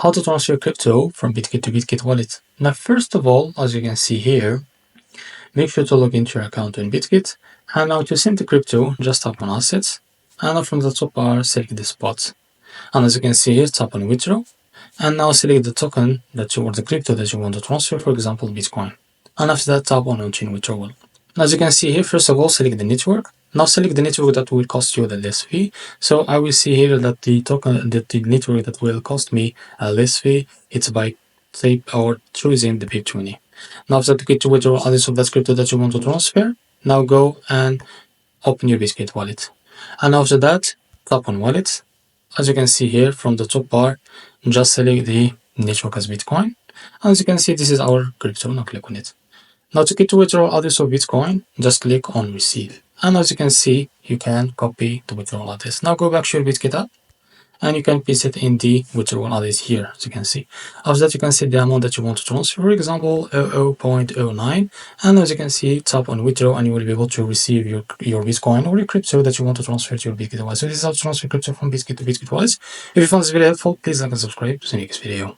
How to transfer crypto from Bitget to Bitget wallet. Now, first of all, as you can see here, make sure to log into your account in Bitget. And now to send the crypto, just tap on assets. And now from the top bar, select the spot. And as you can see here, tap on withdraw. And now select the token or the crypto that you want to transfer, for example, Bitcoin. And after that, tap on on-chain withdrawal. As you can see here, first of all, select the network. Now select the network that will cost you the less fee. So I will see here that the network that will cost me a less fee, it's by type or choosing the BIP20. Now after that, to withdraw address of that crypto that you want to transfer, now go and open your Bitget wallet. And after that, tap on wallet. As you can see here from the top bar, just select the network as Bitcoin. As you can see, this is our crypto. Now click on it. Now to withdraw address of Bitcoin, just click on receive. And as you can see, you can copy the withdrawal address. Now go back to your Bitget app and you can paste it in the withdrawal address here, as you can see. After that, you can set the amount that you want to transfer, for example, 0.09. And as you can see, tap on withdraw and you will be able to receive your Bitcoin or your crypto that you want to transfer to your Bitget wallet. So this is how to transfer crypto from Bitget to Bitget wallet. If you found this video helpful, please like and subscribe to the next video.